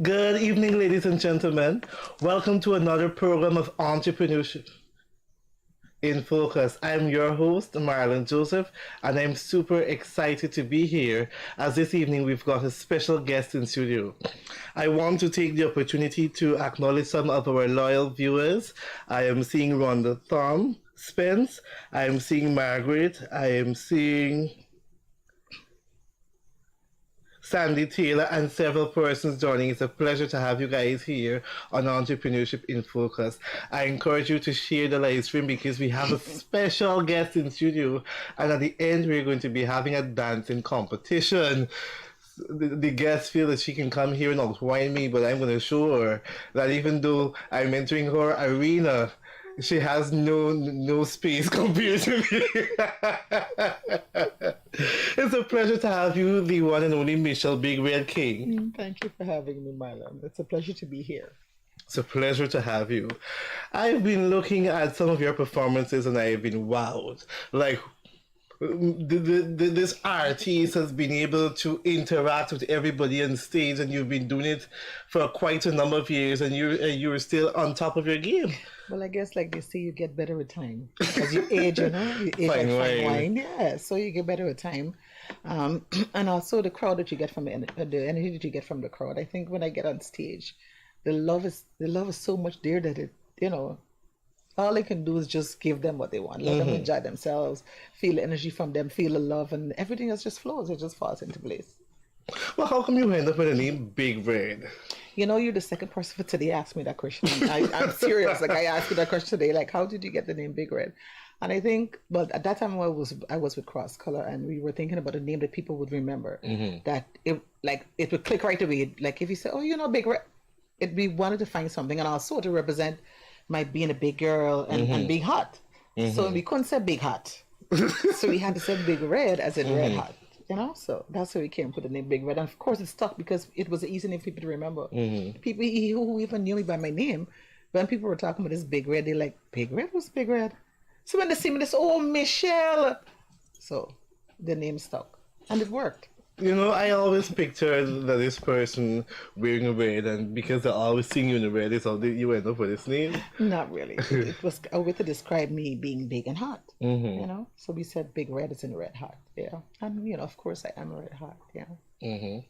Good evening, ladies and gentlemen. Welcome to another program of Entrepreneurship in Focus. I'm your host, Marlon Joseph, and I'm super excited to be here as this evening we've got a special guest in studio. I want to take the opportunity to acknowledge some of our loyal viewers. I am seeing Rhonda Thom Spence. I am seeing Margaret. I am seeing Sandy Taylor and several persons joining. It's a pleasure to have you guys here on Entrepreneurship in Focus. I encourage you to share the live stream because we have a special guest in studio, and at the end we're going to be having a dancing competition. The guest feels that she can come here and outwine me, but I'm going to show her that even though I'm entering her arena, she has no space compared to me. It's a pleasure to have you, the one and only Michelle Big Red King. Thank you for having me, Marlon. It's a pleasure to be here. It's a pleasure to have you. I've been looking at some of your performances and I've been wowed. Like, this artist has been able to interact with everybody on stage, and you've been doing it for quite a number of years, and you're still on top of your game. Well, I guess like they say, you get better with time. As you age, you age Fine like wine. fine wine. Yeah, so you get better with time. And also the crowd that you get from the energy that you get from the crowd. I think when I get on stage, the love is so much there that all I can do is just give them what they want. Let them enjoy themselves, feel the energy from them, feel the love, and everything else just flows. It just falls into place. Well, how come you end up with the name Big Red? You're the second person for today asked me that question. I'm serious. Like, I asked you that question today. Like, how did you get the name Big Red? And I think, but at that time I was with Cross Color, and we were thinking about a name that people would remember. That it would click right away. Like if you say, oh, Big Red, we wanted to find something, and also to represent my being a big girl and being hot. So we couldn't say Big Hot. So we had to say Big Red as in Red Hot. So that's how we came up with the name Big Red. And of course it stuck because it was an easy name for people to remember. People who even knew me by my name, when people were talking about this Big Red, they're like, Big Red? What's Big Red? So when they see me, they say, oh, Michelle. So the name stuck. And it worked. I always pictured that this person wearing a red, and because they're always seeing you in a red, is how you end up with this name. Not really. It was a way to describe me being big and hot. So we said Big Red is in red hot. Yeah. And of course I am red hot. Yeah.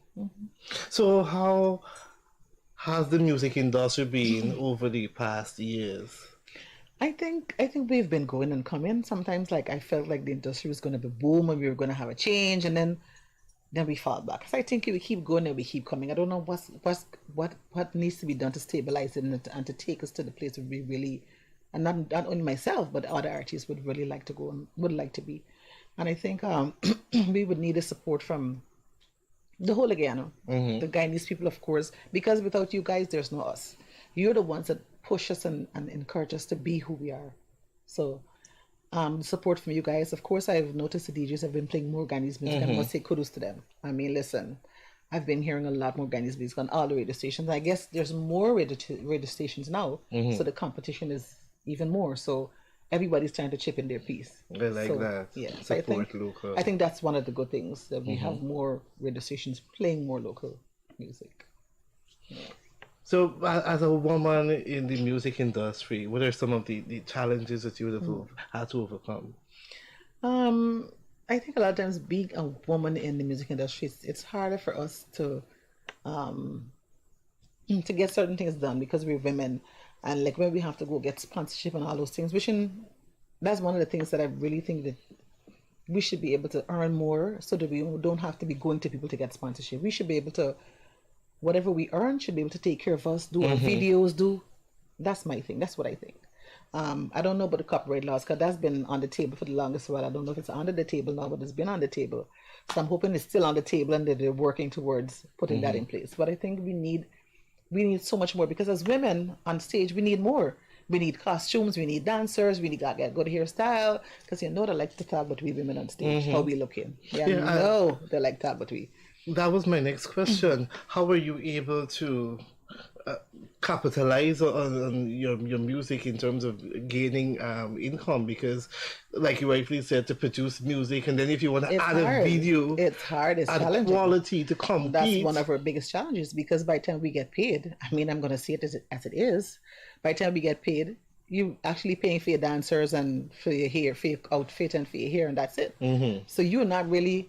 So how has the music industry been over the past years? I think we've been going and coming. Sometimes like I felt like the industry was gonna be boom and we were gonna have a change, and then we fall back. So I think we keep going and we keep coming. I don't know what needs to be done to stabilize it and to take us to the place where we really, and not only myself but other artists would really like to go and would like to be. And I think we would need a support from the whole again, the Guyanese people, of course, because without you guys, there's no us. You're the ones that push us and encourage us to be who we are. So support from you guys. Of course, I've noticed the DJs have been playing more Guyanese music, and I must say kudos to them. I mean, listen, I've been hearing a lot more Guyanese music on all the radio stations. I guess there's more radio stations now, so the competition is even more. So everybody's trying to chip in their piece. I like that. Yeah, Support so local. I think that's one of the good things, that we have more radio stations playing more local music. Yeah. So, as a woman in the music industry, what are some of the challenges that you would have had to overcome? I think a lot of times being a woman in the music industry, it's harder for us to get certain things done because we're women, and like when we have to go get sponsorship and all those things, that's one of the things that I really think that we should be able to earn more so that we don't have to be going to people to get sponsorship. We should be able to, whatever we earn should be able to take care of us, do our videos, that's my thing. That's what I think. I don't know about the copyright laws because that's been on the table for the longest while. I don't know if it's under the table now, but it's been on the table. So I'm hoping it's still on the table and that they're working towards putting that in place. But I think we need so much more, because as women on stage, we need more. We need costumes, we need dancers, we need to get good hairstyle, because they like to talk about we women on stage, how we looking. Yeah, they like to talk about we. That was my next question. How were you able to capitalize on your music in terms of gaining income? Because, like you rightly said, to produce music, and then if you want to It's add a hard. video It's hard. It's and challenging. quality to That's one compete. of our biggest challenges because by the time we get paid, I mean, I'm going to see it as it is. By the time we get paid, you actually paying for your dancers and for your hair, for your outfit and for your hair, and that's it. So you're not really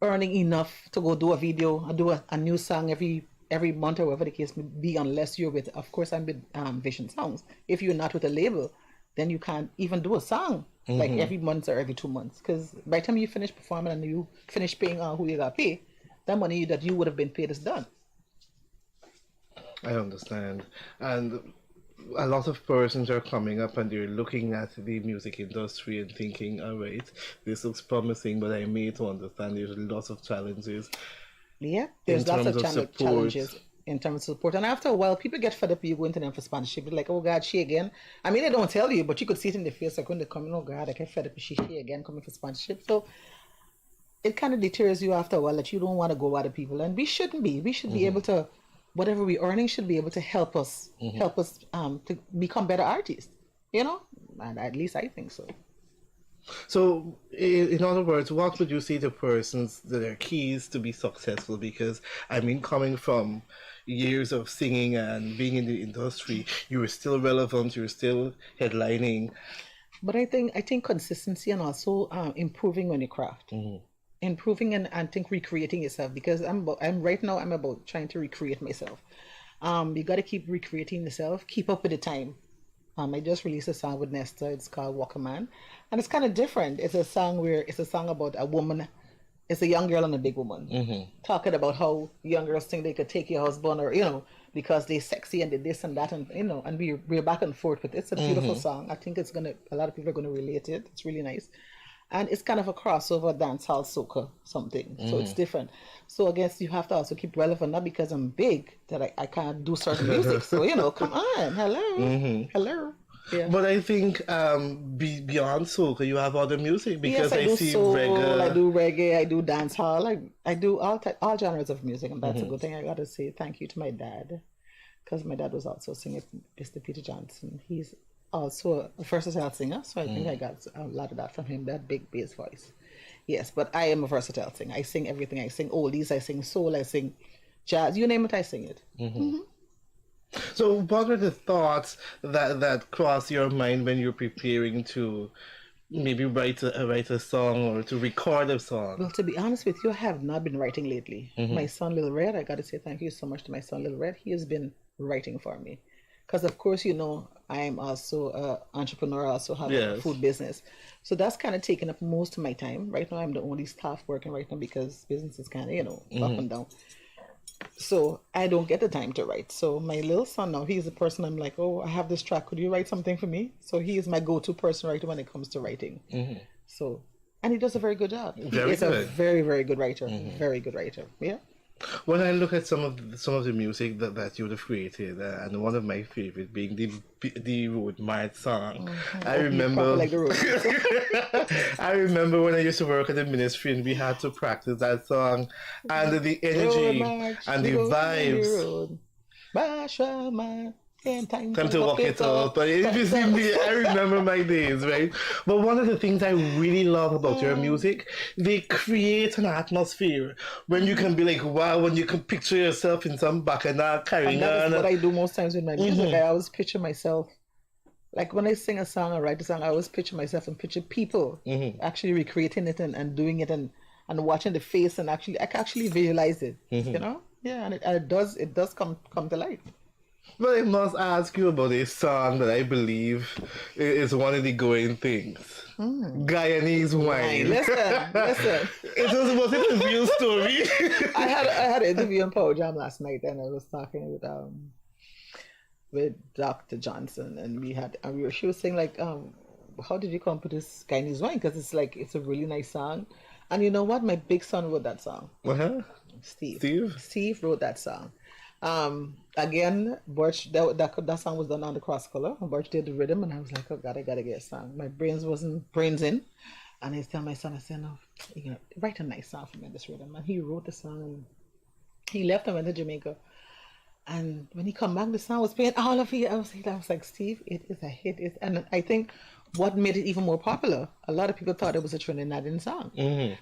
earning enough to go do a video and do a new song every month or whatever the case may be, unless you're with, of course, I'm with Vision Songs. If you're not with a label, then you can't even do a song like every month or every 2 months. Because by the time you finish performing and you finish paying who you got to pay, that money that you would have been paid is done. I understand. And a lot of persons are coming up and they're looking at the music industry and thinking, all right, this looks promising, but I made to understand there's lots of challenges Yeah, in there's lots terms of of support. challenges in terms of support. And after a while, people get fed up with you going to them for sponsorship. They're like, oh God, she again. I mean, they don't tell you, but you could see it in their face. Like when they come in, oh God, I get fed up with she again coming for sponsorship. So it kind of deters you after a while that you don't want to go other people. And we shouldn't be. We should be able to, whatever we're earning should be able to help us to become better artists. You know? And at least I think so. So, in other words, what would you say to persons that are keys to be successful? Because, I mean, coming from years of singing and being in the industry, you were still relevant, you were still headlining. But I think consistency and also improving on your craft. Improving and think recreating yourself because I'm right now I'm about trying to recreate myself. You got to keep recreating yourself, keep up with the time. I just released a song with Nesta. It's called Walk a Man, and it's kind of different. It's a song about a woman. It's a young girl and a big woman talking about how young girls think they could take your husband or because they're sexy and they this and that and and we're back and forth. But it's a beautiful song. I think a lot of people are gonna relate to it. It's really nice. And it's kind of a crossover dancehall soca something, so it's different. So I guess you have to also keep relevant, not because I'm big that I can't do certain music. So come on, hello, yeah. But I think beyond soca, you have other music Yes, because I I do see soul, I reggae. do reggae, I do dancehall, I do all genres of music, and that's a good thing. I gotta say thank you to my dad, because my dad was also a singer, Mr. Peter Johnson. He's also a versatile singer, so I think I got a lot of that from him, that big bass voice. Yes, but I am a versatile singer. I sing everything. I sing oldies, I sing soul, I sing jazz, you name it, I sing it. So, what were the thoughts that cross your mind when you're preparing to maybe write a song or to record a song? Well, to be honest with you, I have not been writing lately. My son, Little Red, I got to say thank you so much to my son, Little Red. He has been writing for me. Because, of course, I'm also an entrepreneur. I also have a Yes. food business. So that's kind of taking up most of my time. Right now, I'm the only staff working right now because business is kind of, up and down. So I don't get the time to write. So my little son now, he's the person I'm like, oh, I have this track. Could you write something for me? So he is my go-to person writer when it comes to writing. So, and he does a very good job. He Very is a good. very, very good writer. Very good writer. Yeah. When I look at some of the music that you would have created, and one of my favorite being the Road Mart song, I Oh, you proper remember like the road. I remember when I used to work at the ministry and we had to practice that song, and the Road energy march, and we the go down the vibes. road. Marshall man, and time Time to to walk walk it it up. up. But it Time was in to... me, I remember my days, right? But one of the things I really love about your music, they create an atmosphere when you can be like, wow, when you can picture yourself in some bacchanal And carrying that is what on. I do most times with my music. I always picture myself. Like when I sing a song or write a song, I always picture myself and picture people actually recreating it and doing it and watching the face and actually I can actually visualize it. Yeah, and it does come to life. But I must ask you about a song that I believe is one of the going things. Guyanese Hey, wine. listen. Was it a real story? I had an interview on Power Jam last night, and I was talking with Dr. Johnson, and she was saying like, how did you come up with this Guyanese wine? Because it's a really nice song, and you know what? My big son wrote that song. Uh-huh. Steve. Steve? Steve wrote that song. Again, Birch, that song was done on the cross color. Birch did the rhythm, and I was like, oh God, I gotta get a song. My brains in, and I tell my son, I said, no, write a nice song for me, this rhythm. And he wrote the song, and he left and went to Jamaica. And when he come back, the song was playing all of it. I was like, Steve, it is a hit. And I think what made it even more popular, a lot of people thought it was a Trinidadian song.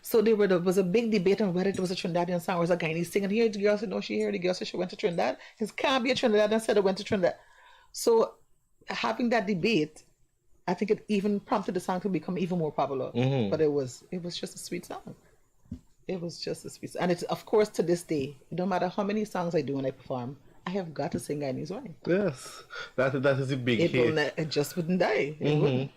So there was a big debate on whether it was a Trinidadian song or was a Guyanese singing. Here, the girl said, no, she here. The girl said she went to Trinidad. It can't be a Trinidadian said it went to Trinidad. So having that debate, I think it even prompted the song to become even more popular. But it was just a sweet song. It was just a sweet song. And it's, of course, to this day, no matter how many songs I do when I perform, I have got to sing Guyanese wine. Yes, that is a big hit. It just wouldn't die. It wouldn't.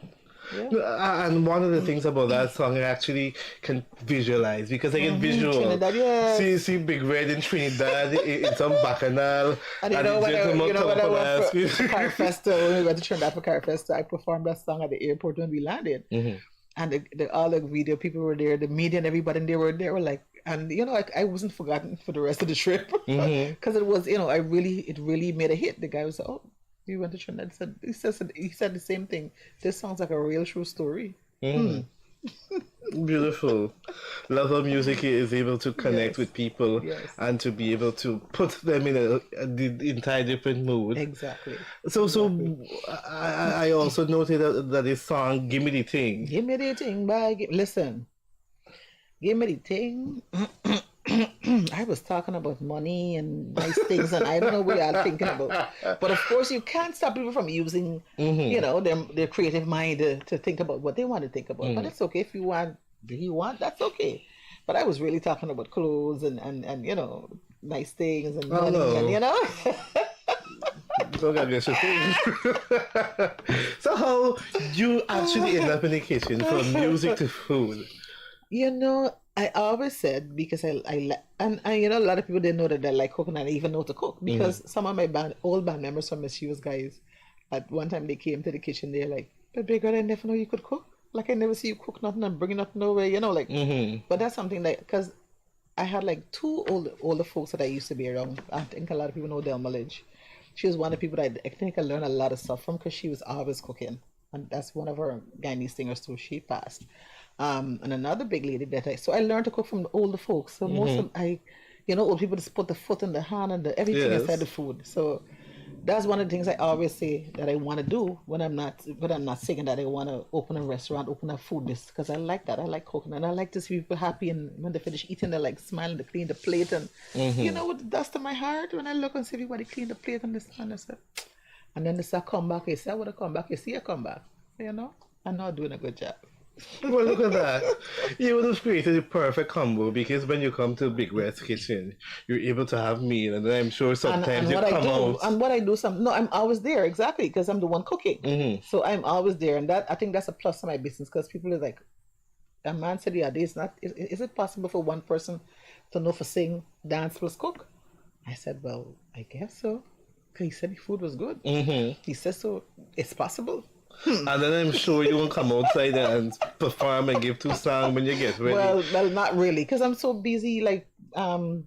Yeah. And one of the things about that song, I actually can visualize because I get visual. Trinidad, yes. See Big Red in Trinidad in some bacchanal. And you know when I went for Carfesta, when we went to Trinidad for Carfesta, I performed that song at the airport when we landed. And all the video people were there, the media and everybody, and they were like, and you know, I wasn't forgotten for the rest of the trip because it was, you know, it really made a hit. The guy was like, oh, you went to Trinidad. He said the same thing. This sounds like a real true story. Beautiful. Love of music is able to connect with people and to be able to put them in the entire different mood. Exactly. So I also noted that this song, Give Me the Thing. Give me the thing, listen. Give me the thing. I was talking about money and nice things, and I don't know what y'all thinking about. But of course, you can't stop people from using, you know, their creative mind to think about what they want to think about. But it's okay if you want, that's okay. But I was really talking about clothes and you know, nice things and money, and you know. So how you actually end up in the kitchen from music to food? You know, I always said, because I you know, a lot of people didn't know that I like cooking and I even know to cook, because some of my old band members from Miss Hughes guys, at one time they came to the kitchen, they're like, but big girl, I never know you could cook. Like, I never see you cook nothing and bring nothing nowhere, you know, like, but that's something that, because I had like two older folks that I used to be around. I think a lot of people know Delma Lynch. She was one of the people that I think I learned a lot of stuff from, because she was always cooking. And that's one of her Guyanese singers too. She passed. And another big lady that I learned to cook from the older folks. So most of you know, old people just put the foot in the hand and everything inside the food. So that's one of the things I always say that I want to do when I'm not singing, that I want to open a restaurant, open a food business, because I like that. I like cooking, and I like to see people happy, and when they finish eating, they're like smiling, they clean the plate, and you know, with the dust in my heart, when I look and see everybody clean the plate and this and this. And then they say, come back. You say, I want to come back. You see, I come back. You know, I'm not doing a good job. Well, look at that. You would have created the perfect combo, because when you come to Big Red's kitchen, you're able to have meal, and I'm sure sometimes you come out. And what I do, I'm always there, exactly, because I'm the one cooking. So I'm always there, and that, I think that's a plus to my business, because people are like, a man said the other day, is it possible for one person to know for sing, dance plus cook? I said, well, I guess so. Because he said the food was good. He said, so it's possible. And then I'm sure you won't come outside and perform and give 2 songs when you get ready. Well, not really, because I'm so busy, like,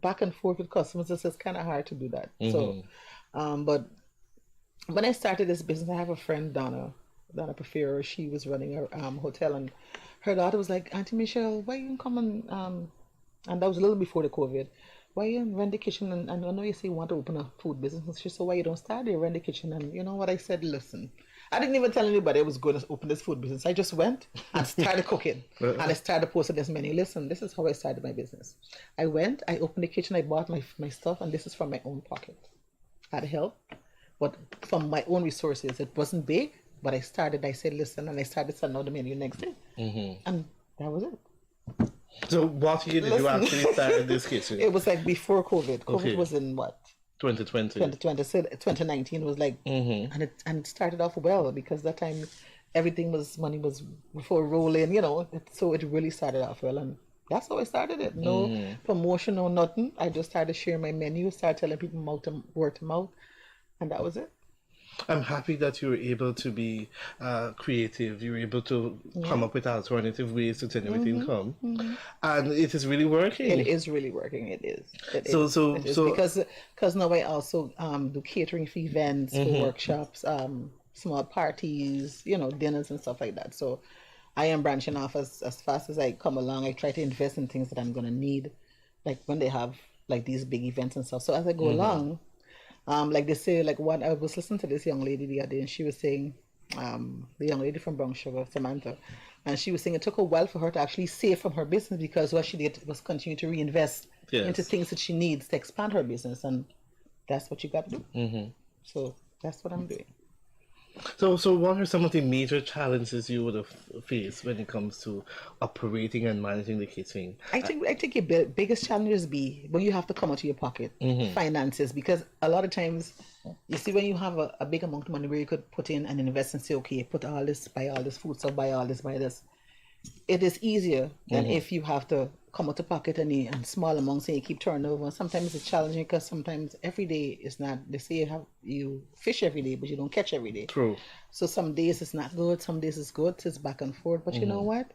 back and forth with customers. It's kind of hard to do that. So, but when I started this business, I have a friend, Donna Prefero. She was running a hotel, and her daughter was like, Auntie Michelle, why you come and that was a little before the COVID. Why you rent the kitchen? And I know you say you want to open a food business. She said, why you don't start there, rent the kitchen? And you know what I said? Listen, I didn't even tell anybody I was going to open this food business. I just went and started cooking. And I started posting this menu. Listen, this is how I started my business. I went, I opened the kitchen, I bought my stuff, and this is from my own pocket. I had help, but from my own resources. It wasn't big, but I said, listen, and I started sending out the menu next day. And that was it. So what year did you actually start this kitchen? It was like before COVID. COVID was in what? 2020. 2020. So 2019 was like, and it started off well, because that time money was before rolling, you know. So it really started off well, and that's how I started it. No promotion, no nothing. I just started sharing my menu, started telling people word to mouth, and that was it. I'm happy that you were able to be creative. You were able to come up with alternative ways to generate income, and it is really working. It is really working. It is. So because now I also do catering for events, for workshops, small parties, you know, dinners and stuff like that. So I am branching off as fast as I come along. I try to invest in things that I'm gonna need, like when they have like these big events and stuff. So as I go along, Like they say, like one, I was listening to this young lady the other day, and she was saying, the young lady from Brown Sugar, Samantha, and she was saying it took a while for her to actually save from her business because what she did was continue to reinvest into Yes. things that she needs to expand her business, and that's what you got to do. Mm-hmm. So that's what I'm doing. So what are some of the major challenges you would have faced when it comes to operating and managing the kitchen? I think your biggest challenges be when you have to come out of your pocket, finances, because a lot of times you see when you have a big amount of money where you could put in and invest and say, okay, put all this, buy all this food, so buy all this, buy this. It is easier than if you have to come out of pocket and small amounts and you keep turning over. Sometimes it's challenging because sometimes every day is not. They say you fish every day, but you don't catch every day. True. So some days it's not good, some days it's good. It's back and forth. But you know what?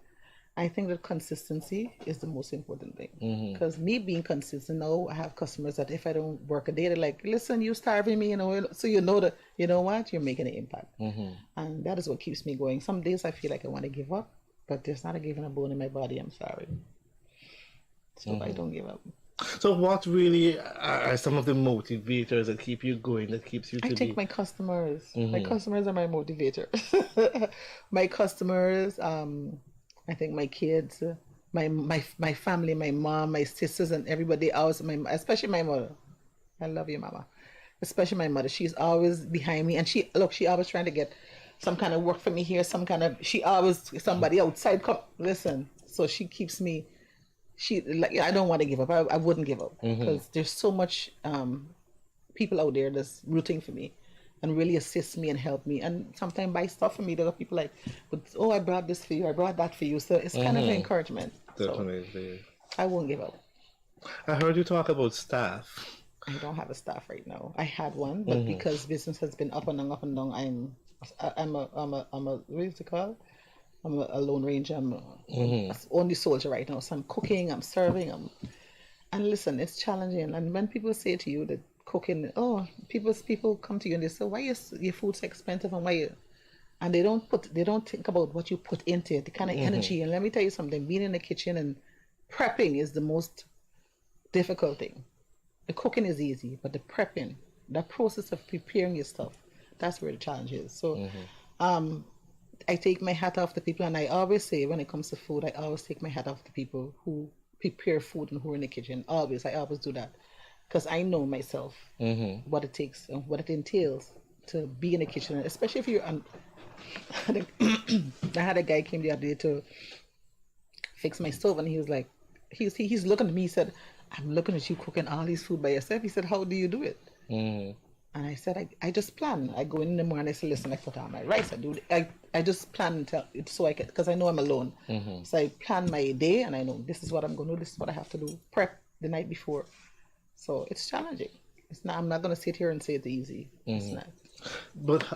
I think that consistency is the most important thing. Because me being consistent, now I have customers that if I don't work a day, they're like, listen, you starving me, so you know that, you know what, you're making an impact. And that is what keeps me going. Some days I feel like I want to give up, but there's not a giving a bone in my body, I'm sorry. So I don't give up. So what really are some of the motivators that keep you going, that keeps you I to think be... my customers. My customers are my motivator. My customers, I think my kids, my family, my mom, my sisters, and everybody else. Especially my mother. I love you, Mama. Especially my mother. She's always behind me, and she always trying to get some kind of work for me here. She always somebody outside come listen. So she keeps me. I don't want to give up. I wouldn't give up because there's so much people out there that's rooting for me and really assist me and help me and sometimes buy stuff for me. There are people like, but oh, I brought this for you, I brought that for you. So it's kind of an encouragement. Definitely. So I won't give up. I heard you talk about staff. I don't have a staff right now. I had one, but because business has been up and down, I'm a what is it called? I'm a lone ranger. I'm only soldier right now. So I'm cooking, I'm serving, and listen, it's challenging. And when people say to you that cooking, oh, people come to you and they say, why is your food so expensive and and they don't think about what you put into it, the kind of energy. And let me tell you something, being in the kitchen and prepping is the most difficult thing. The cooking is easy, but the prepping, that process of preparing your stuff, that's where the challenge is. So I take my hat off to people, and I always say when it comes to food, I always take my hat off to people who prepare food and who are in the kitchen. I always do that because I know myself what it takes and what it entails to be in the kitchen, especially if you're I had a guy came the other day to fix my stove, and he was like, he's looking at me. He said, "I'm looking at you cooking all these food by yourself." He said, "How do you do it?" And I said, I just plan. I go in the morning, I say, listen, I put on my rice. I just plan until so I can, because I know I'm alone. So I plan my day and I know this is what I'm going to do. This is what I have to do. Prep the night before. So it's challenging. It's not, I'm not going to sit here and say it's easy. It's not.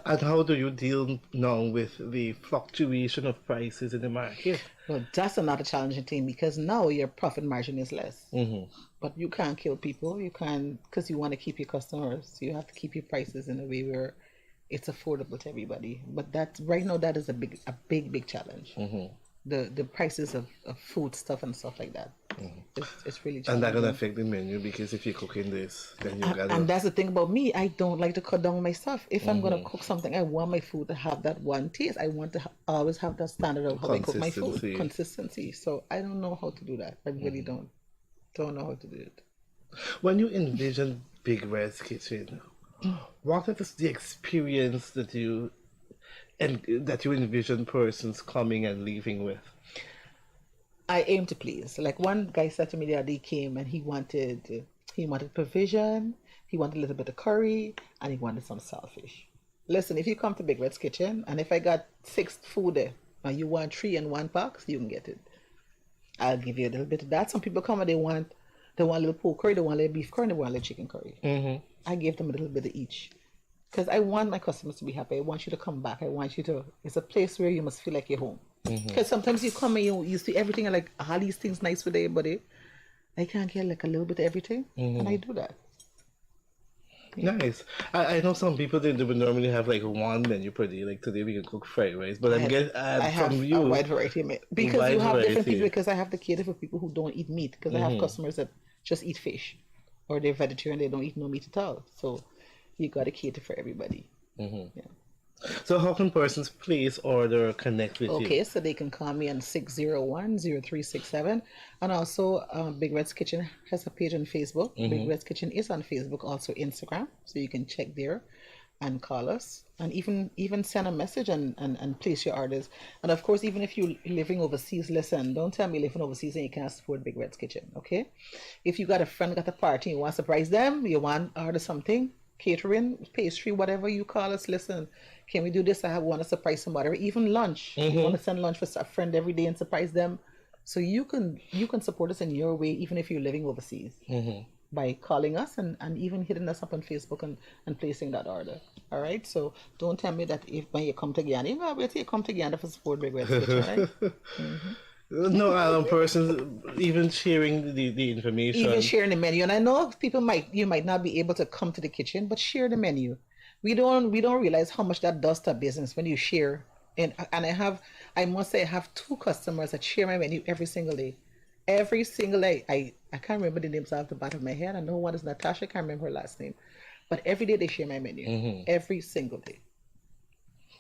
And how do you deal now with the fluctuation of prices in the market? Well, that's another challenging thing because now your profit margin is less. But you can't kill people. You can't, because you want to keep your customers. You have to keep your prices in a way where it's affordable to everybody. But right now that is a big challenge. The prices of food stuff and stuff like that. It's really challenging. And that's gonna affect the menu because if you're cooking this, then you gotta. And that's the thing about me. I don't like to cut down my stuff. If I'm gonna cook something, I want my food to have that one taste. I want to always have that standard of how I cook my food. Consistency. So I don't know how to do that. I really don't know how to do it. When you envision Big Red's Kitchen, what is the experience that you envision persons coming and leaving with? I aim to please. Like one guy said to me the other day, he came and he wanted provision, he wanted a little bit of curry, and he wanted some saltfish. Listen, if you come to Big Red's Kitchen and if I got 6 food there and you want 3 in one box, you can get it. I'll give you a little bit of that. Some people come and they want a little pork curry, they want a little beef curry, they want a little chicken curry. I give them a little bit of each. Because I want my customers to be happy. I want you to come back. It's a place where you must feel like you're home. Because sometimes you come and you see everything and like, all these things nice for everybody. I can't get like a little bit of everything. And I do that. Yeah. Nice. I know some people they would normally have like one menu per day. Like today we can cook fried rice, but I have a wide variety because you have different people. Because I have to cater for people who don't eat meat. Because I have customers that just eat fish, or they're vegetarian, they don't eat no meat at all. So you got to cater for everybody. Yeah. So how can persons place order or connect with you? Okay, so they can call me on 601-0367. And also, Big Red's Kitchen has a page on Facebook. Big Red's Kitchen is on Facebook, also Instagram. So you can check there and call us. And even send a message and place your orders. And of course, even if you're living overseas, listen, don't tell me living overseas and you can't support Big Red's Kitchen, okay? If you got a friend got a party, you want to surprise them, you want to order something, catering, pastry, whatever you call us, listen, can we do this? I want to surprise somebody, or even lunch. You want to send lunch for a friend every day and surprise them. So you can support us in your way, even if you're living overseas, by calling us and even hitting us up on Facebook and placing that order. All right. So don't tell me that if when you come to Guyana, you come to Guyana for support Big Red's Kitchen, right? No, persons even sharing the information. Even sharing the menu. And I know you might not be able to come to the kitchen, but share the menu. We don't realize how much that does to business when you share. And I must say I have 2 customers that share my menu every single day. Every single day. I can't remember the names off the bottom of my head. I know one is Natasha, I can't remember her last name. But every day they share my menu. Every single day.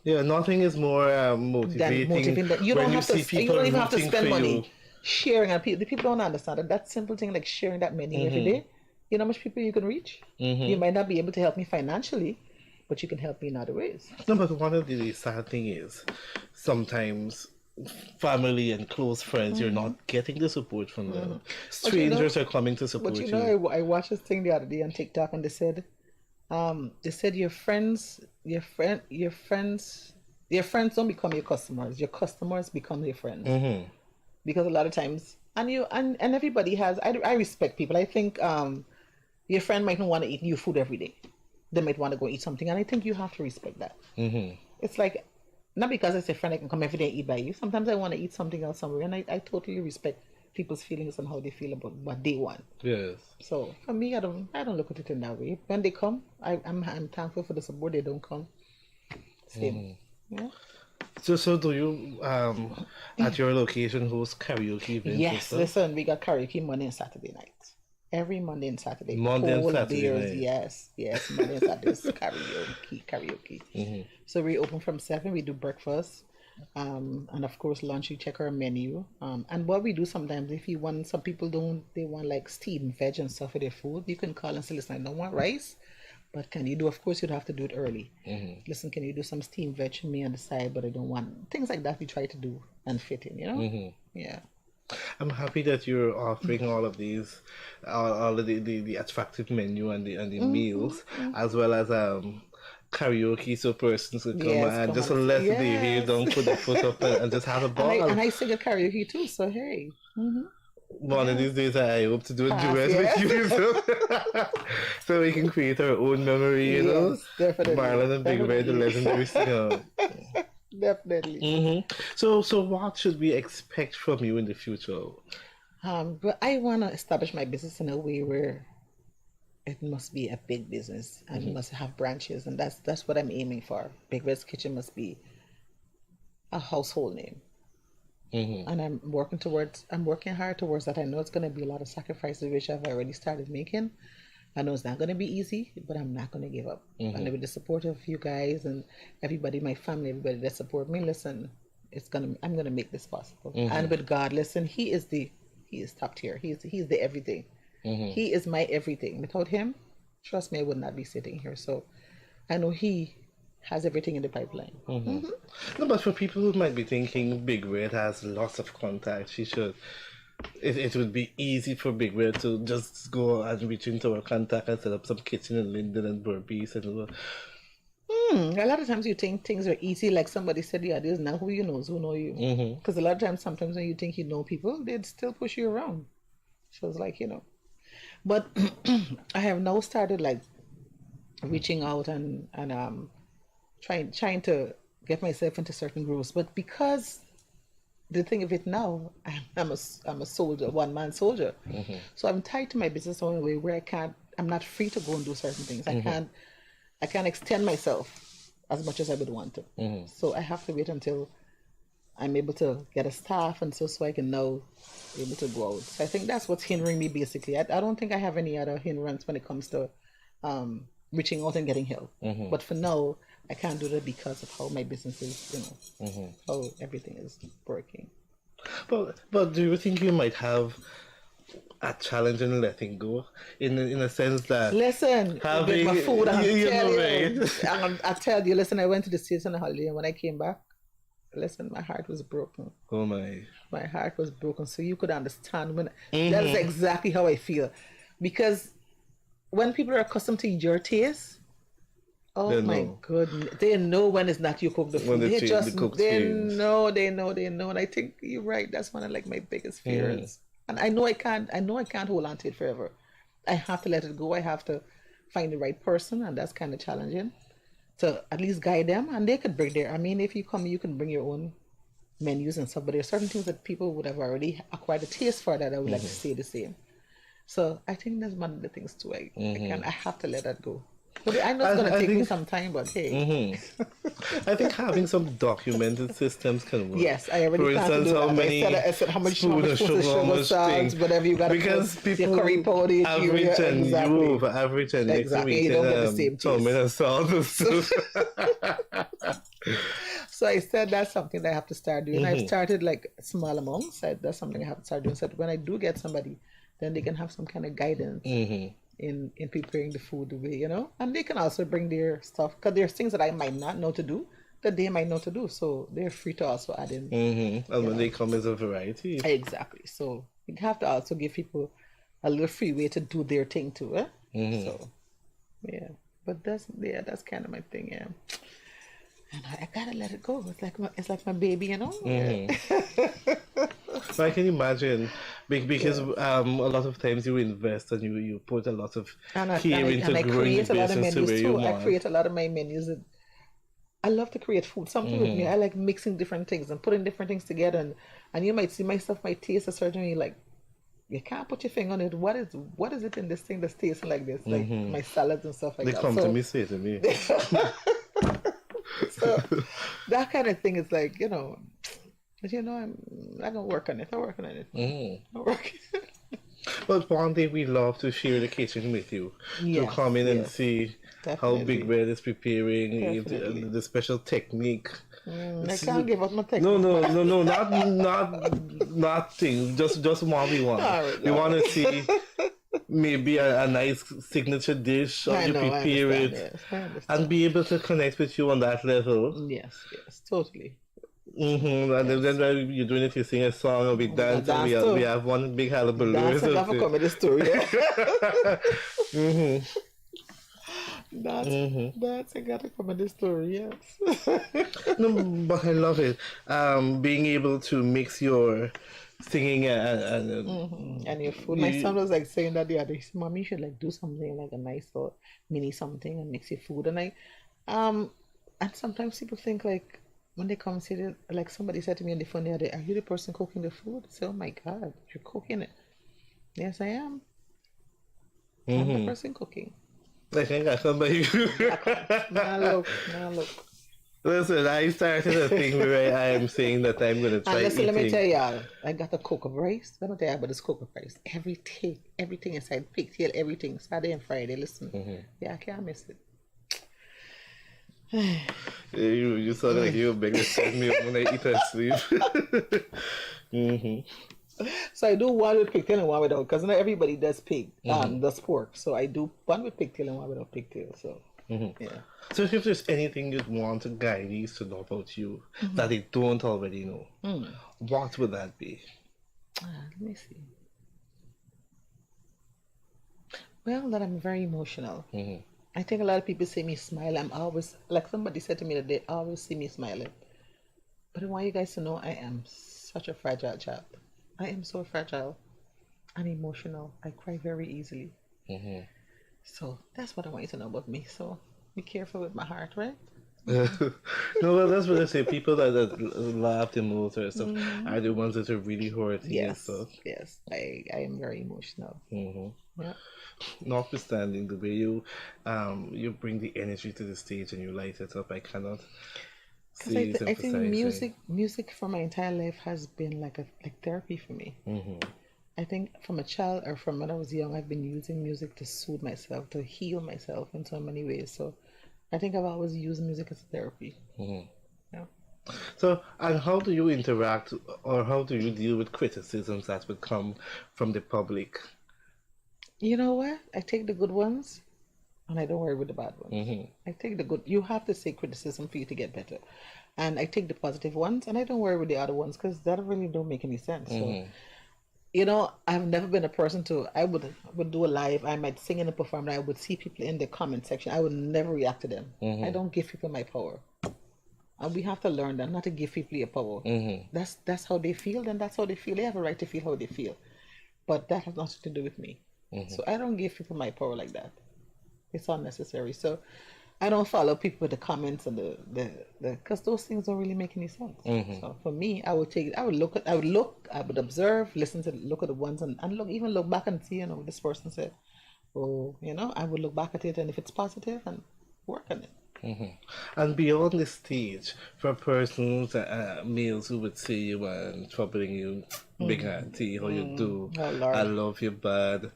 Yeah, nothing is more motivating that you when don't you have see to. You people don't even have to rooting spend for money you. sharing. And the people don't understand that simple thing like sharing that menu every day. You know how much people you can reach. You might not be able to help me financially, but you can help me in other ways. No, but one of the sad thing is sometimes family and close friends, you're not getting the support from them. Strangers are coming to support But you. I watched this thing the other day on TikTok, and they said your friends don't become your customers. Your customers become your friends. Because a lot of times, and everybody has. I respect people. I think your friend might not want to eat new food every day. They might want to go eat something, and I think you have to respect that. It's like, not because it's a friend I can come every day and eat by you. Sometimes I want to eat something else somewhere, and I totally respect people's feelings and how they feel about what they want. Yes. So for me, I don't look at it in that way. When they come, I'm thankful for the support. They don't come, same. Yeah. So do you at your location host karaoke events? Yes, listen, we got karaoke Monday and Saturday night. Every Monday and Saturday. Monday and Saturday night. Yes, Monday and Saturday is karaoke. So we open from 7, we do breakfast. And of course lunch, we check our menu. And what we do sometimes, if you want, some people they want like steamed veg and stuff for their food, you can call and say, listen, I don't want rice, but can you do, of course you'd have to do it early. Listen, can you do some steamed veg for me on the side, but I don't want things like that. We try to do and fit in, you know. Yeah. I'm happy that you're offering all of these, all of the attractive menu and the meals, as well as karaoke, so persons can come and just let the head down, put the foot up, and just have a ball. And I sing a karaoke too, so hey. One of these days, I hope to do a duet with you, so we can create our own memory, you know. Definitely. Marlon and Big Red, the legendary singer. Definitely. So what should we expect from you in the future? But I want to establish my business in a way where it must be a big business and must have branches, and that's what I'm aiming for. Big Red's Kitchen must be a household name. And I'm working hard towards that. I know it's going to be a lot of sacrifices, which I've already started making. I know it's not going to be easy, but I'm not going to give up. And with the support of you guys and everybody, my family, everybody that support me, listen, I'm going to make this possible. And with God, listen, He is top tier. He's the everything. He is my everything. Without Him, trust me, I would not be sitting here. So I know He has everything in the pipeline. No, but for people who might be thinking Big Red has lots of contacts, it would be easy for Big Red to just go and reach into our contact and set up some kitchen in Linden and Burpees and all. A lot of times you think things are easy, like somebody said the other day, now who you know you. Because a lot of times, sometimes when you think you know people, they'd still push you around. So it's like, But I have now started like reaching out and trying to get myself into certain groups. But because the thing of it now, I'm a soldier, one-man soldier. So I'm tied to my business in a way where I'm not free to go and do certain things. I can't extend myself as much as I would want to. So I have to wait until I'm able to get a staff, and so I can now be able to go out. So I think that's what's hindering me basically. I don't think I have any other hindrance when it comes to reaching out and getting help. But for now, I can't do that because of how my business is, how everything is working. But do you think you might have a challenge in letting go, in a sense that Listen, with my food, I tell you, right? I tell you, listen, I went to the States on a holiday, and when I came back, listen, my heart was broken. Oh my. My heart was broken. So you could understand when that is exactly how I feel. Because when people are accustomed to your taste, oh They my know. goodness, they know when it's not you cook the When food. They the just cooks they change. know, they know, they know. And I think you're right. That's one of like my biggest fears. And I know I can't hold on to it forever. I have to let it go. I have to find the right person, and that's kind of challenging to at least guide them. And they could bring their, I mean, if you come, you can bring your own menus and stuff, but there are certain things that people would have already acquired a taste for that I would like to stay the same. So I think that's one of the things too. I have to let that go. But I know it's gonna take me some time, but hey. I think having some documented systems can work. Yes, I already For plan to instance, do how that. many I said how much spoon of sugar, how much salt, thing. whatever you gotta Because put, people your curry powder, your average urea, and exactly. you over average and next Exactly. week You don't get the same tomato taste. and salt and stuff. So I said that's something that I have to start doing. I've started like small amounts. That's something I have to start doing. So that when I do get somebody, then they can have some kind of guidance in preparing the food the way, and they can also bring their stuff because there's things that I might not know to do that they might know to do. So they're free to also add in. And when they come as a variety. Exactly. So you have to also give people a little free way to do their thing too. So yeah, but that's kind of my thing. Yeah. And I gotta let it go. It's like my baby, So I can imagine because a lot of times you invest and you put a lot of And care into I growing the create a lot of business to menus where you too. I want. create a lot of my menus. I love to create food. Something with me, I like mixing different things and putting different things together. And you might see my stuff might taste a certain way. Like you can't put your finger on it. What is it in this thing that's tasting like this? Like my salads and stuff like They that. come to me, say to me. So that kind of thing is like, but I'm gonna work on it. I'm working on it. I'm working. But one day we love to share the kitchen with you. To come in and see how Big Red is preparing the special technique. I can't give up my technique. No, not thing. Just what we want. We want to see maybe a nice signature dish or you prepare it and be able to connect with you on that level. Yes, totally. And then you're doing it, you sing a song or we dance and we have one big hullabaloo. That's enough for comedy story. That's I gotta comedy story, yes. No, but I love it. Being able to mix your singing and your food. My son was like saying that the other day, Mommy, you should like do something like a nice or mini something and mix your food. And and sometimes people think like when they come and say that, like somebody said to me on the phone the other day, are you the person cooking the food? I say, oh my God, you're cooking it. Yes, I am. I'm the person cooking. I think I somebody. Now look. Listen, I started a thing where I am saying that I'm going to try eating. Let me tell y'all, I got a cook of rice. Let me tell you about this cook of rice. Everything inside, pigtail, everything. Saturday and Friday, listen. Yeah, I can't miss it. You sound like you beg to send me when I eat and sleep. So I do one with pigtail and one without, because not everybody does does pork. So I do one with pigtail and one without pigtail. So yeah. So if there's anything you'd want Guyanese to know about you that they don't already know, what would that be? Let me see. Well, that I'm very emotional. I think a lot of people see me smile. I'm always, like somebody said to me that they always see me smiling. But I want you guys to know I am such a fragile child. I am so fragile and emotional. I cry very easily. So that's what I want you to know about me. So be careful with my heart, right? No, well, that's what I say. People that laugh the most or stuff are the ones that are really hurting and stuff. Yes, I am very emotional. Yeah. Notwithstanding the way you bring the energy to the stage and you light it up, I cannot see I think music for my entire life has been like therapy for me. I think from a child or from when I was young, I've been using music to soothe myself, to heal myself in so many ways. So I think I've always used music as therapy. Yeah. So, and how do you interact or how do you deal with criticisms that would come from the public? You know what? I take the good ones and I don't worry with the bad ones. I take the good. You have to say criticism for you to get better, and I take the positive ones and I don't worry with the other ones because that really don't make any sense. So you know, I've never been a person to. I would do a live. I might sing and perform. And I would see people in the comment section. I would never react to them. I don't give people my power, and we have to learn that not to give people your power. That's how they feel. Then that's how they feel. They have a right to feel how they feel, but that has nothing to do with me. So I don't give people my power like that. It's unnecessary. So I don't follow people with the comments and the because those things don't really make any sense. So for me, I would take it. I would observe, listen to, look at the ones and look back and see, you know, this person said, oh, you know, I would look back at it and if it's positive and work on it. And beyond the stage, for persons, males who would see you and troubling you, big auntie, how you do, Oh Lord. I love you bad.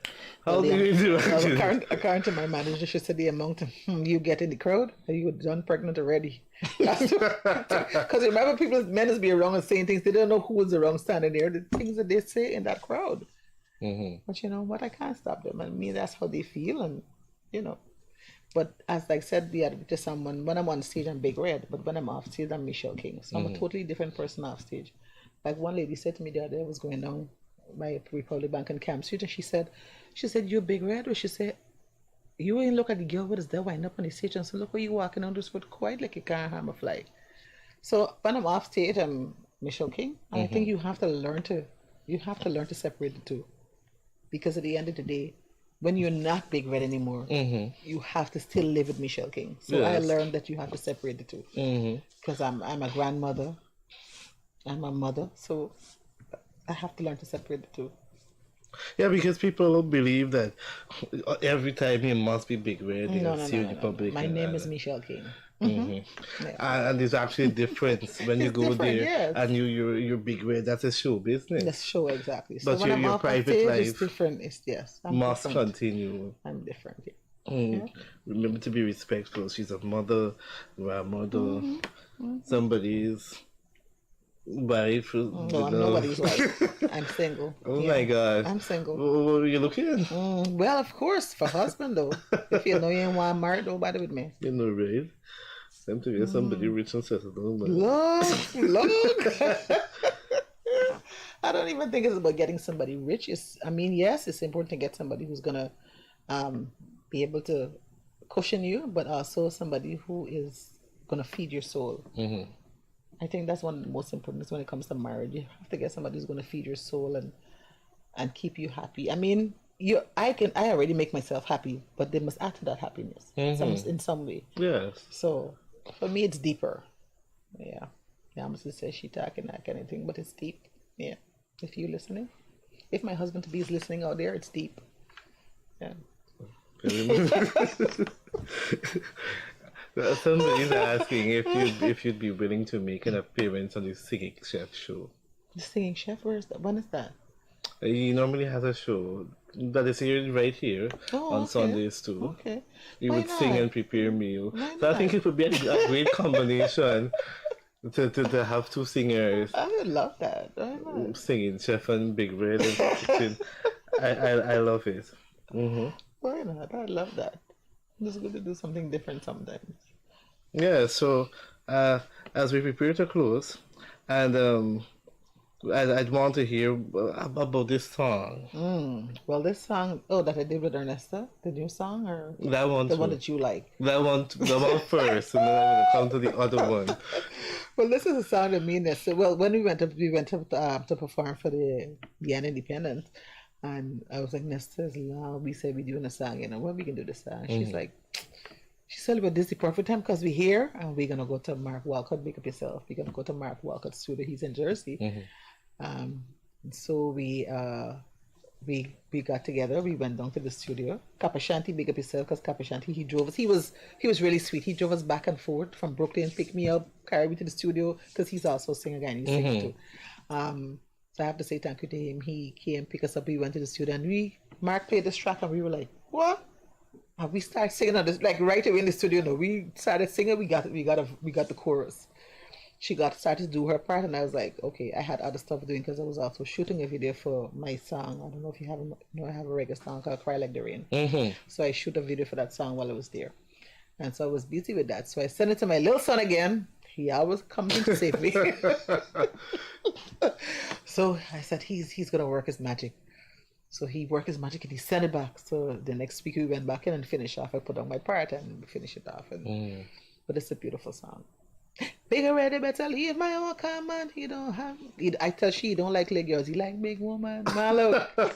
How Well, do yeah. you do Well, it? according to my manager, she said the amount of you get in the crowd, you were done pregnant already. Because remember, people, men is be around and saying things, they don't know who was around standing there, the things that they say in that crowd. But you know what, I can't stop them. I mean, that's how they feel, and you know. But as I said the other day to someone, when I'm on stage, I'm Big Red, but when I'm off stage, I'm Michelle King. So I'm a totally different person off stage. Like one lady said to me the other day, I was going down by Republic Bank in Camp Street, and she said, you're Big Red? Or she said, you ain't look at the girl with his there wind up on the stage and so look where you walking on this foot quiet like you can't harm a fly. So when I'm off stage, I'm Michelle King. And I think you have to learn to separate the two. Because at the end of the day, when you're not Big Red anymore, you have to still live with Michelle King. So I learned that you have to separate the two. Because I'm a grandmother, I'm a mother, so I have to learn to separate the two. Yeah, because people believe that every time you must be Big Red, they No, are no, see no, you in no, the no. public. My name is Michelle King. Yeah. And there's actually a difference when you It's go different, there yes. and you're Big Red. That's a show business. That's show exactly. So But when I'm your off on private stage, life it's different. It's yes, I'm must different. continue. I'm different. Yeah. Remember to be respectful. She's a mother, grandmother, somebody's wife. No, I'm nobody's wife. I'm single. Oh Yeah, my God. I'm single. What are you looking? Well, of course, for husband though. If you know you ain't want married, nobody with me. You know, right? Time to get somebody rich and settled down. But Look. I don't even think it's about getting somebody rich. I mean, yes, it's important to get somebody who's gonna be able to cushion you, but also somebody who is gonna feed your soul. I think that's one of the most important things when it comes to marriage. You have to get somebody who's gonna feed your soul and keep you happy. I mean, I already make myself happy, but they must add to that happiness in some way. yes. So for me, it's deeper. Yeah. Yeah, I'm just say she talking that kind of thing, but it's deep. Yeah. If you're listening, if my husband to be is listening out there, it's deep. Yeah. Somebody's asking if you'd be willing to make an appearance on the Singing Chef show. The Singing Chef, where's that? When is that? He normally has a show that is here right here on okay. Sundays too. Okay. He Why would sing not? and prepare meal. Why So I think not? it would be a great combination to have two singers I would love that. Why not? singing Chef and Big Red in the kitchen. I love it. Why not? I love that. It's good to do something different sometimes. Yeah, so as we prepare to close, and I'd want to hear about this song. Well, this song, that I did with Ernesta, the new song, or That one the one too. that you like? The one first, and then I'm gonna come to the other one. Well, this is a song that me and Nesta. Well, when we went to perform for the Guyana Independence, and I was like, Nesta's loud. We said we're doing a song, when we can do this song. She's like, she said, "But this is the perfect time because we're here and we're gonna go to Mark Walcott. Make up yourself. We're gonna go to Mark Walcott's studio. He's in Jersey." So we got together. We went down to the studio. Kapashanti, big up yourself, because Kapashanti, he drove us. He was really sweet. He drove us back and forth from Brooklyn, picked me up, carried me to the studio, because he's also a singer guy and he sings too. So I have to say thank you to him. He came pick us up. We went to the studio and Mark played this track and we were like, what? And we started singing on this like right away in the studio. No, we started singing. We got the chorus. She started to do her part, and I was like, okay. I had other stuff doing because I was also shooting a video for my song. I don't know if you I have a reggae song called "Cry Like the Rain." So I shoot a video for that song while I was there, and so I was busy with that. So I sent it to my little son again. He always comes in to save me. So I said he's gonna work his magic. So he worked his magic and he sent it back. So the next week we went back in and finished off. I put on my part and finish it off. But it's a beautiful song. Big already better leave my own command. He don't have. I tell she he don't like leg girls. He like big woman. Malo. No,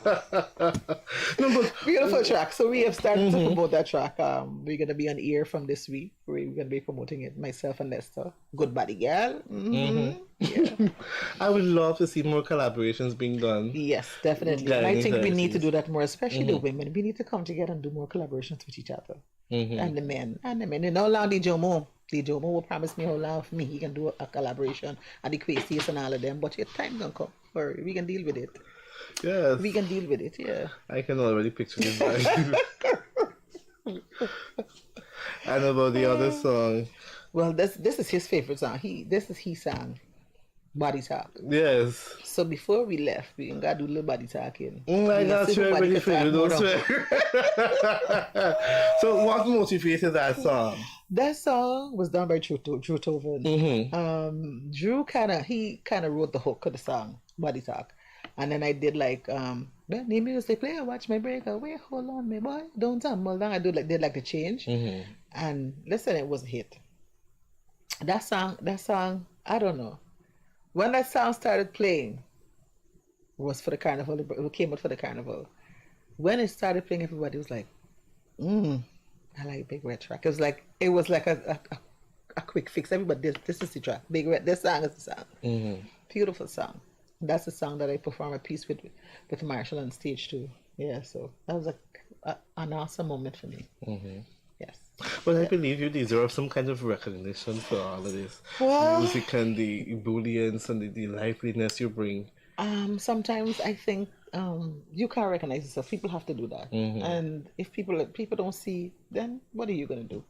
but Beautiful track. So we have started to promote that track. We're gonna be on air from this week. We're gonna be promoting it. Myself and Lester. Good body girl. Yeah. I would love to see more collaborations being done. Yes, definitely. And I think we need to do that more, especially the women. We need to come together and do more collaborations with each other. And the men. You know, long the Jomo will promise me how long for me he can do a collaboration and the Quasies and all of them. But your time gonna come. Or we can deal with it. Yes. We can deal with it, yeah. I can already picture this. And about the other song. Well, this is his favorite song. This is his song. Body talk. Yes. So before we left, we got to do a little body talking. I got you already figured those. So what motivated that song? That song was done by Drew Toven. Drew kind of wrote the hook of the song, Body Talk. And then I did like name music play, watch my breakaway, hold on me boy, don't tumble down. I did like the change. And listen, it was a hit. That song, I don't know. When that song started playing, it was for the carnival. It came out for the carnival. When it started playing, everybody was like, I like Big Red track. It was like a quick fix. Everybody, this is the track. Big Red, this song is the song. Beautiful song. That's the song that I perform a piece with Marshall on stage too. Yeah, so that was an awesome moment for me. Yes. Well, I believe you deserve some kind of recognition for all of this music and the ebullience and the liveliness you bring. Sometimes I think you can't recognize yourself. People have to do that, and if people don't see, then what are you gonna do?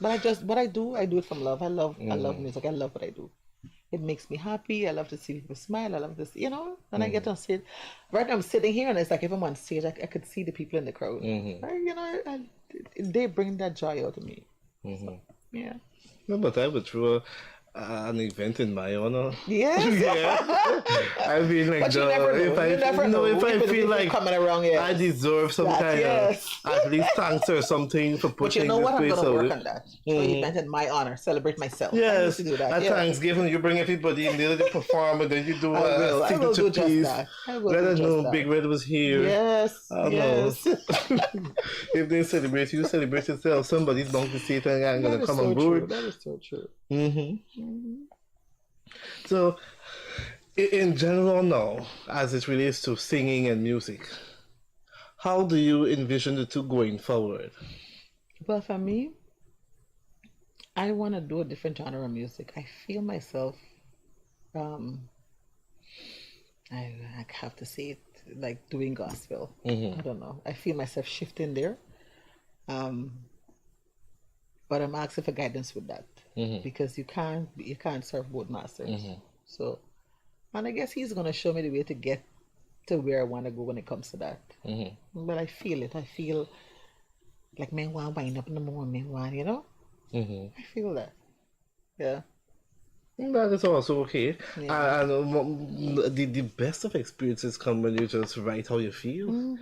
But I do it from love. I love music. I love what I do. It makes me happy. I love to see people smile. I love this, when I get on stage. Right now I'm sitting here and it's like if I'm on stage, I could see the people in the crowd. They bring that joy out of me. So, yeah. No, but I would throw an event in my honor. Yes. Yeah. I mean, like, but you never know. If I feel like coming around, I deserve some kind of at least thanks or something for putting But you know what? I'm this going to place work out. on that. So event in my honor, celebrate myself. Yes. I need to do that. At Thanksgiving, you bring everybody in there to perform, and then you do a signature piece. Let us know Big Red was here. Yes. Yes. If they celebrate, you celebrate yourself. Somebody's bound to say it and I'm going to come on board. That is so true. So, in general now, as it relates to singing and music, how do you envision the two going forward? Well, for me, I want to do a different genre of music. I feel myself, I have to say it, like doing gospel. I don't know. I feel myself shifting there. But I'm asking for guidance with that because you can't serve both masters. So, and I guess he's gonna show me the way to get to where I want to go when it comes to that. But I feel it. I feel like me want wind up in the morning, I feel that. Yeah. That is also okay. Yeah. And the best of experiences come when you just write how you feel.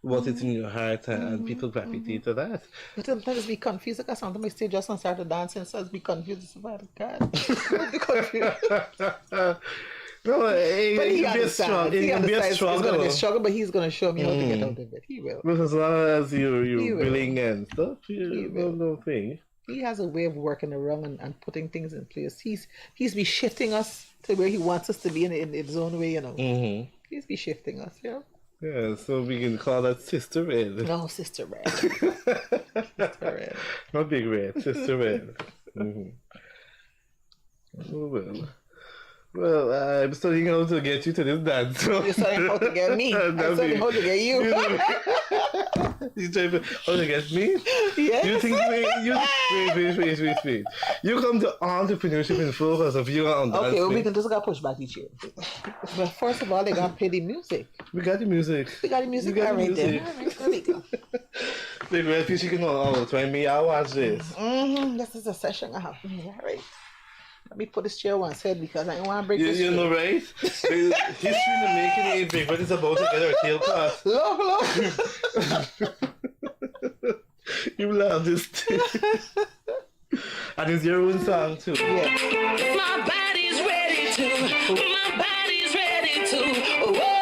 What is in your heart, and people gravitate to that. But sometimes be confused. Like I sound on my stage just and started dancing, so I'll be confused about God. Be confused. No, But he understands. it can be a It's struggle. going to be a struggle, but he's going to show me how to get out of it. He will. But as long as you're He will. willing and stuff, no thing. He has a way of working around and putting things in place. He's be shifting us to where he wants us to be in his own way, He's be shifting us, Yeah, so we can call that Sister Red. No, Sister Red. Sister Red. Not Big Red, Sister Red. Oh, well. Well, I'm studying how to get you to this dance. So. You're studying how to get me. I'm studying how to get you. You trying to how to get me? Yes. You think wait. You come to Entrepreneurship in Focus if you want to dance. Okay, well, we can just got push back each year. But first of all, they got to pay the music. We got the music. We got the music. You got the All right, music. then. All right, there we go. Big red fish you can out when me I watch this. This is a session I have. All right. Let me put this chair on its head because I don't want to break this You chair. know, right? History in the making ain't big, but it's about to get our tail cut. Look. You love this thing. And it's your own song too. Yeah. My body's ready to. My body's ready to. Whoa.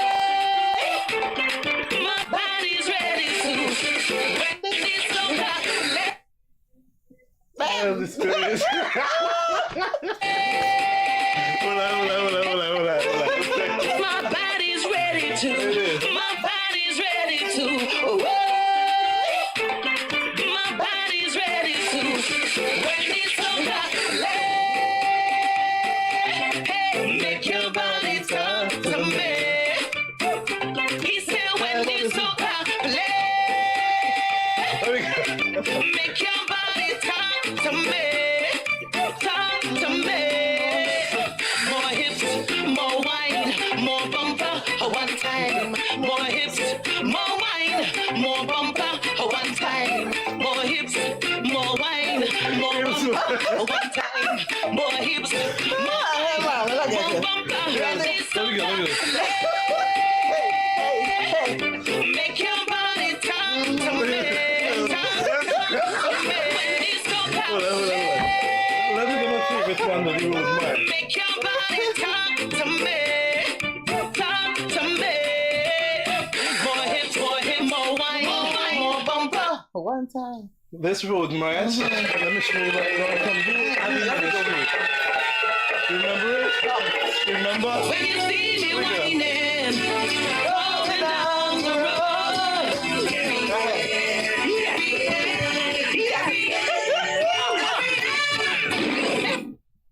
My body's ready to. When it's so hot. Oh, the spirit. Hold on. My body's ready to. My body's ready to. Whoa. My body's ready to. When it's so hot. Hey, make your body talk to me. He said when it's so hot. Make your body talk to me. Talk to me. More hips, more wine, more bumper, one time. More hips, more wine, more bumper, one time. More hips, more wine, more bumper, one time. More hips, more bumper, make your body talk to me. Let me go see which one the road man. Make your body talk to me. Talk to me. More hips, more wine, more bumper. For one time. This road march. Let me show you what you want to come do. Remember it? Remember? When you see me whining, rolling down the road.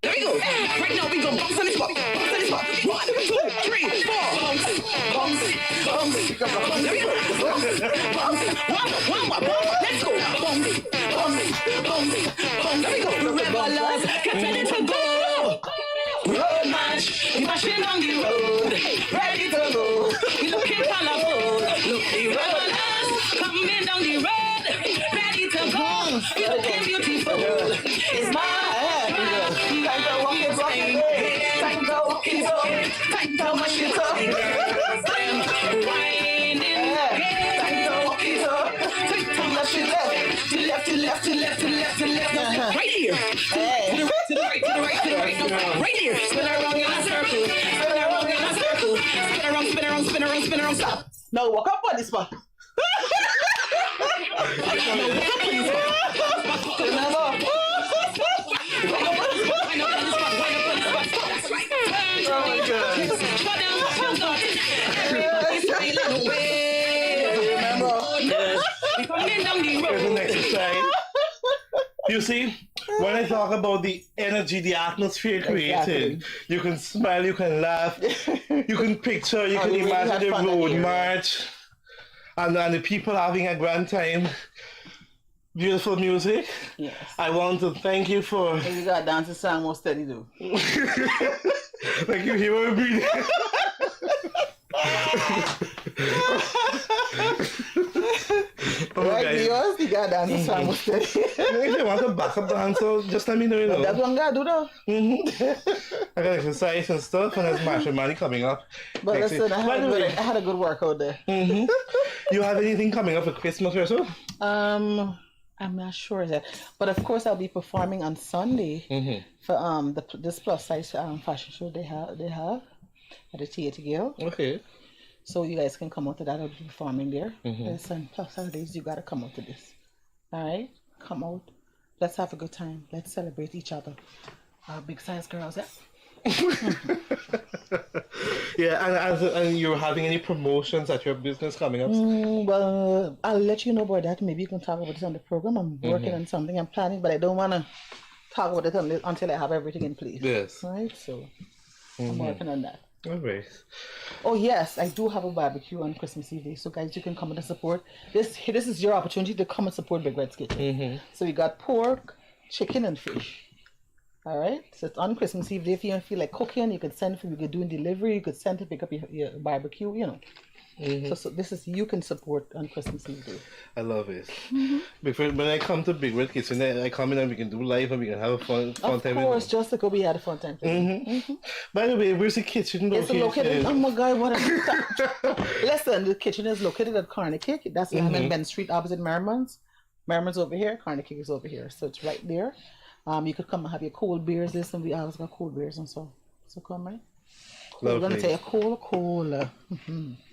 There we go. Right now we go bounce on this spot. Bounce on this spot. 1, 2, 3, 4. Bounce. There we go. Bounce. One. Let's go. Bounce. There we go. Whoever loves, get ready to go. Road march, marching on the road, ready to go. We looking colorful. Look, the rollers coming down the road, ready to go. We looking beautiful. It's my time to walk it, time to walk it, time to wash it up. Winding, time to walk it up, time to wash it up. To left. Right here. To the right. No, right here. Spin around in a circle. Spin around. Stop. Now walk up on this spot. Here's an exercise. You see, when I talk about the energy, the atmosphere created, you can smile, you can laugh, you can picture, you can we really imagine had the fun road here. march and the people having a grand time. Beautiful music. Yes. I want to thank you for... You got dance a song more steady though. Like you hear what we Right, guys. yours, you got dance a song more steady. If you want a backup dancer, just let me know, you know. That's what I'm gonna do though. I got exercise and stuff, and there's Marshall Money coming up. But next listen, week. By the way, I had a good workout there. you have anything coming up for Christmas or so? I'm not sure that, but of course I'll be performing on Sunday for this plus size fashion show they have at the Theatre Guild. Okay. So you guys can come out to that. I'll be performing there. Yes, and plus Saturdays you gotta come out to this. All right, come out. Let's have a good time. Let's celebrate each other. Big science girls, yeah. Yeah, and you're having any promotions at your business coming up? Well, I'll let you know about that. Maybe you can talk about it on the program. I'm working on something. I'm planning, but I don't want to talk about it until I have everything in place. Yes. Right? So, I'm working on that. All right. Oh yes, I do have a barbecue on Christmas Eve day. So guys, you can come and support. This is your opportunity to come and support Big Red's Kitchen. So we got pork, chicken, and fish. All right. So it's on Christmas Eve day. If you don't feel like cooking, you could send for. You could do a delivery. You could send to pick up your barbecue. You know. So this is you can support on Christmas Eve day. I love it. Because when I come to Big Red Kitchen, I come in and we can do live and we can have a fun Of time. course, just like we had a fun time. By the way, where's the kitchen It's located? located. Oh my God! What a listen. The kitchen is located at Carnatic. That's in Ben Street, opposite Merriman's. Merriman's over here. Carnatic is over here. So it's right there. You could come and have your cold beers. Listen, we always got cold beers and so come right. We're gonna take a cola.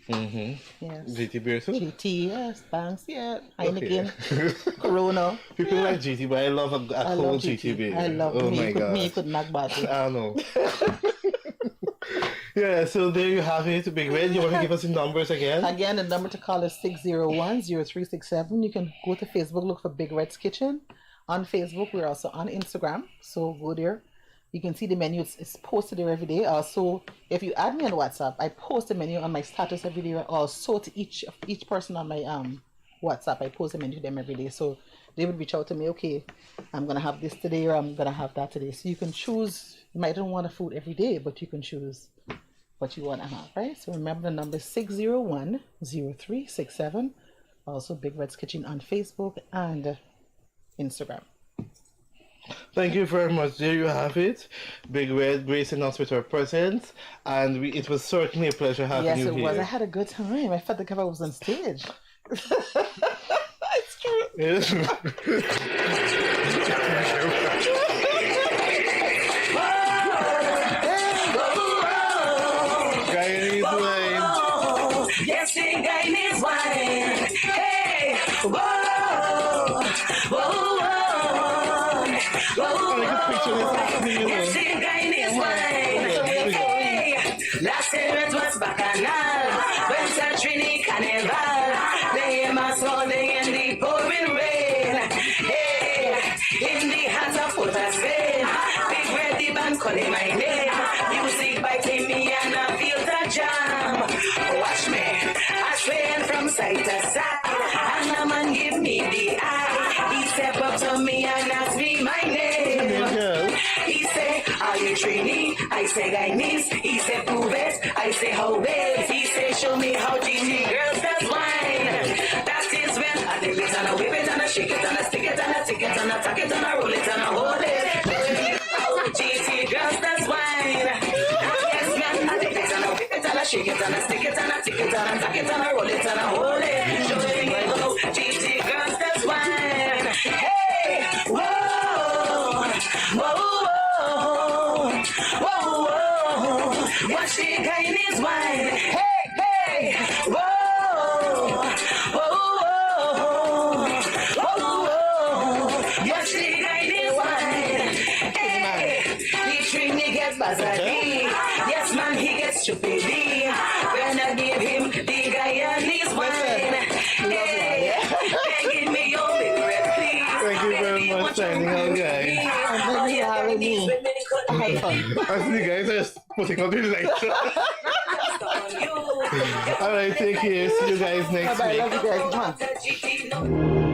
Yes. GT beer too? GT, yes, Banks, yeah, Heineken, Corona. People like GT, but I love a cold GT beer. I love me could knock bottle. I know. Yeah, so there you have it, Big Red. You want to give us the numbers again? Again, the number to call is 601-0367. You can go to Facebook, look for Big Red's Kitchen. On Facebook, we're also on Instagram, so go there. You can see the menu. It's posted there every day. Also, if you add me on WhatsApp, I post the menu on my status every day. Also, to each person on my WhatsApp, I post the menu to them every day. So they would reach out to me. Okay, I'm gonna have this today, or I'm gonna have that today. So you can choose. You might not want a food every day, but you can choose what you want to have. Right. So remember the number is 601-0367. Also, Big Red's Kitchen on Facebook and Instagram. Thank you very much. There you have it. Big Red gracing us with her presence, and it was certainly a pleasure having you here. Yes, it was. I had a good time. I felt like I was on stage. It's true. Yes. Guyanese wine. Yes, the Guyanese wine. Hey, whoa, whoa, whoa. I can picture this happening, you know. Yes, the Guyanese wine. Hey, last year it was bacchanal. When Trini Carnival, they must holding in the pouring rain. Hey, in the hands of Port of Spain, Big Red the band calling my name. Music biting me and I feel the jam. Watch me, I swaying from side to side, and the man give me the eye. He step up to me and ask me my name. He say, are you Trini? I say Guyanese. He say, prove it. I say, how it? He say, show me how GT girls does wine. That is when I dip it and I whip it and I shake it and I stick it and I tick it and I tuck it and I roll it and I hold it. Show me how GT girls does wine. Yes, man, I dip it and I whip it and I shake it and I stick it and I tick it and I tuck it and I roll it and I hold it. Show me how GT girls does wine. Hey, whoa, whoa. Watch the Guyanese wine. Hey, hey, whoa, whoa, whoa, whoa. Watch the Guyanese wine. Hey, the Trini gets buzzardy. Yes, man, he gets stupidity. When I give him the Guyanese wine. Hey, give me your Big Red, please. Thank you very much, signing out, guys. I had fun. I see you guys are just putting on the light. Alright, take care. See you guys next Bye-bye. week. Love you guys. Mwah.